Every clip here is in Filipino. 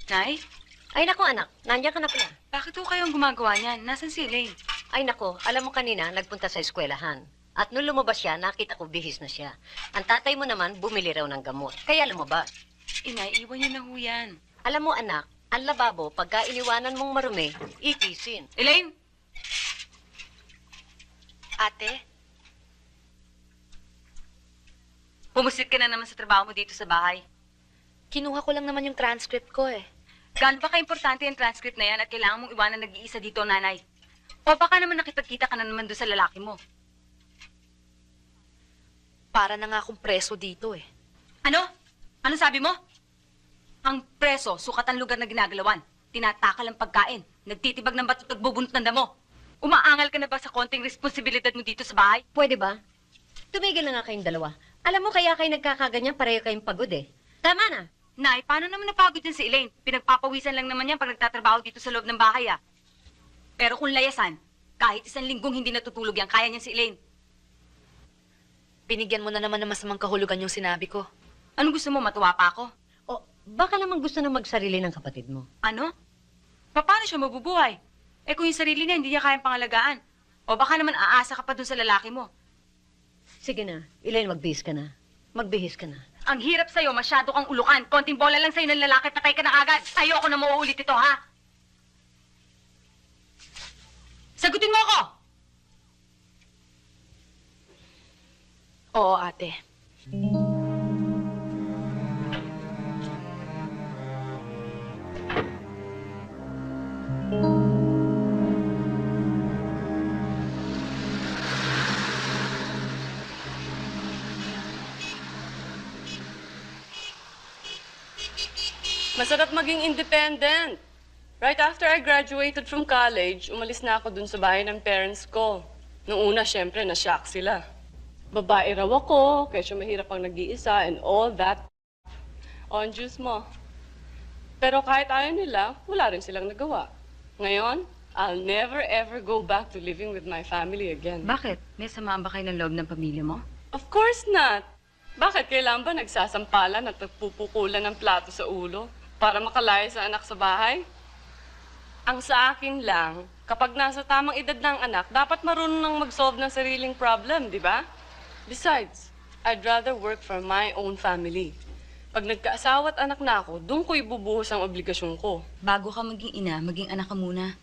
Nay? Ay nako anak, nandiyan ka na pala. Bakit ho kayong gumagawa niyan? Nasaan si Elaine? Ay nako, alam mo kanina, nagpunta sa eskwelahan. At nung lumabas siya, nakita ko bihis na siya. Ang tatay mo naman, bumili raw ng gamot. Kaya lumabas. Inay, iwan niyo na ho yan. Alam mo anak, ang lababo, pagka iniwanan mong marumi, ikisin. Elaine! Ate? Pumusit ka na naman sa trabaho mo dito sa bahay. Kinuha ko lang naman yung transcript ko eh. Gaano ba ka-importante yung transcript na yan at kailangan mong iwanan nag-iisa dito, nanay? O baka naman nakipagkita ka na naman doon sa lalaki mo. Para na nga akong preso dito eh. Ano? Ano sabi mo? Ang preso, sukat ang lugar na ginagalawan. Tinatakal ang pagkain. Nagtitibag ng bato at nagbubunot ng damo. Umaangal ka na ba sa konting responsibilidad mo dito sa bahay? Pwede ba? Tumigil na nga kayong dalawa. Alam mo kaya kayo nagkakaganyan, pareho kayong pagod eh. Tama na. Nay, paano naman napagod yan si Elaine? Pinagpapawisan lang naman yan pag nagtatrabaho dito sa loob ng bahay, ah. Pero kung layasan, kahit 1 linggong hindi natutulog yan, kaya niyan si Elaine. Binigyan mo na naman ng masamang kahulugan yung sinabi ko. Anong gusto mo, matuwa pa ako? O, baka naman gusto na magsarili ng kapatid mo. Ano? Paano siya mabubuhay? Eh kung yung sarili niya, hindi niya kayang pangalagaan. O baka naman aasa ka pa dun sa lalaki mo. Sige na, Elaine, magbihis ka na. Magbihis ka na. Ang hirap sa'yo, masyado kang ulukan. Konting bola lang sa'yo ng lalaki, patay ka na agad. Ayoko na mauulit ito, ha? Sagutin mo ako! Oo, ate. Masarap maging independent. Right after I graduated from college, umalis na ako dun sa bahay ng parents ko. Noong una, syempre, na-shock sila. Babae raw ako, kaya mahirap ang nag-iisa and all that. On juice mo. Pero kahit ayaw nila, wala rin silang nagawa. Ngayon, I'll never ever go back to living with my family again. Bakit? May samaan ba kayo ng loob ng pamilya mo? Of course not. Bakit kailangan ba nagsasampalan at nagpupukulan ng plato sa ulo para makalaya sa anak sa bahay? Ang sa akin lang, kapag nasa tamang edad ng anak, dapat marunong nang mag-solve ng sariling problem, di ba? Besides, I'd rather work for my own family. Pag nagkaasawa at anak na ako, doon ko ibubuhos ang obligasyon ko. Bago ka maging ina, maging anak ka muna.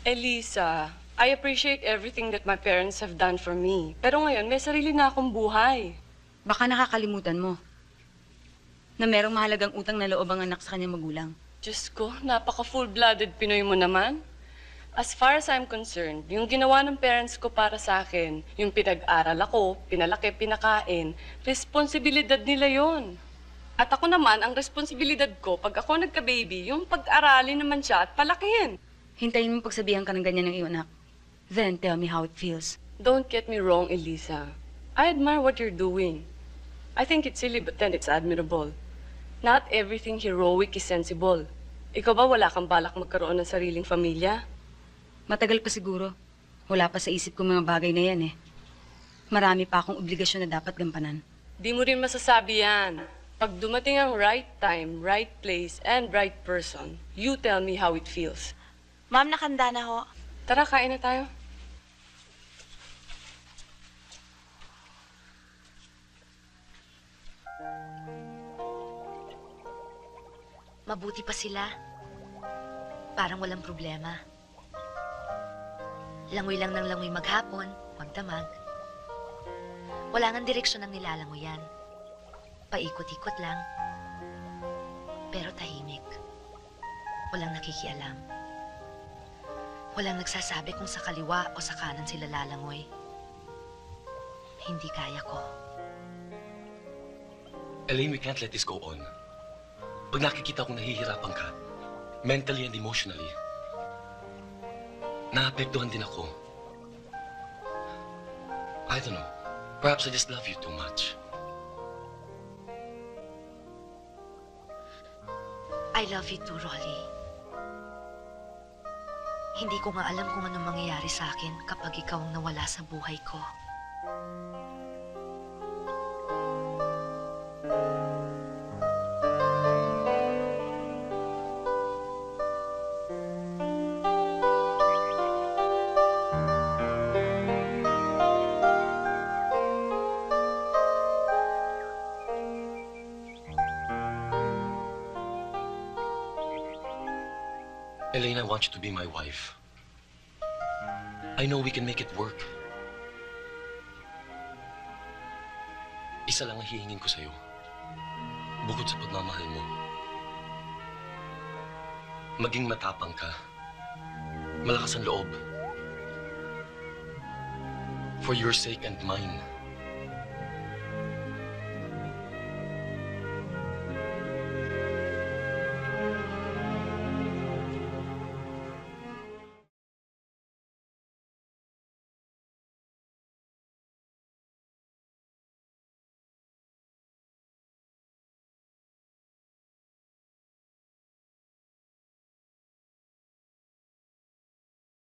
Elisa, I appreciate everything that my parents have done for me. Pero ngayon, may sarili na akong buhay. Baka nakakalimutan mo na merong mahalagang utang na loob ang anak sa kanyang magulang. Diyos ko, napaka-full-blooded Pinoy mo naman. As far as I'm concerned, yung ginawa ng parents ko para sa akin, yung pinag-aral ako, pinalaki, pinakain, responsibilidad nila yon. At ako naman, ang responsibilidad ko, pag ako nagka-baby, yung pag-aralin naman siya at palakihin. Hintayin mo pagsabihan ka ng ganyan ng iyong anak. Then tell me how it feels. Don't get me wrong, Elisa. I admire what you're doing. I think it's silly, but then it's admirable. Not everything heroic is sensible. Ikaw ba wala kang balak magkaroon ng sariling pamilya? Matagal pa siguro. Wala pa sa isip ko mga bagay na yan eh. Marami pa akong obligasyon na dapat gampanan. Di mo rin masasabi yan. Pag dumating ang right time, right place, and right person, you tell me how it feels. Ma'am, nakanda na ho. Tara, kain na tayo. Mabuti pa sila. Parang walang problema. Langoy lang ng langoy maghapon, magdamag. Wala ngang direksyon ang nilalangoyan. Paikot-ikot lang. Pero tahimik. Walang nakikialam. Walang nagsasabi kung sa kaliwa o sa kanan sila lalangoy. Hindi kaya ko. Elaine, we can't let this go on. Pag nakikita kong nahihirapan ka, mentally and emotionally, naapektuhan din ako. I don't know. Perhaps I just love you too much. I love you too, Rolly. Hindi ko nga alam kung anong mangyayari sa akin kapag ikaw ang nawala sa buhay ko. Elaine, I want you to be my wife. I know we can make it work. Isa lang ang hihingin ko sa'yo. Bukod sa pagmamahal mo. Maging matapang ka. Malakas ang loob. For your sake and mine.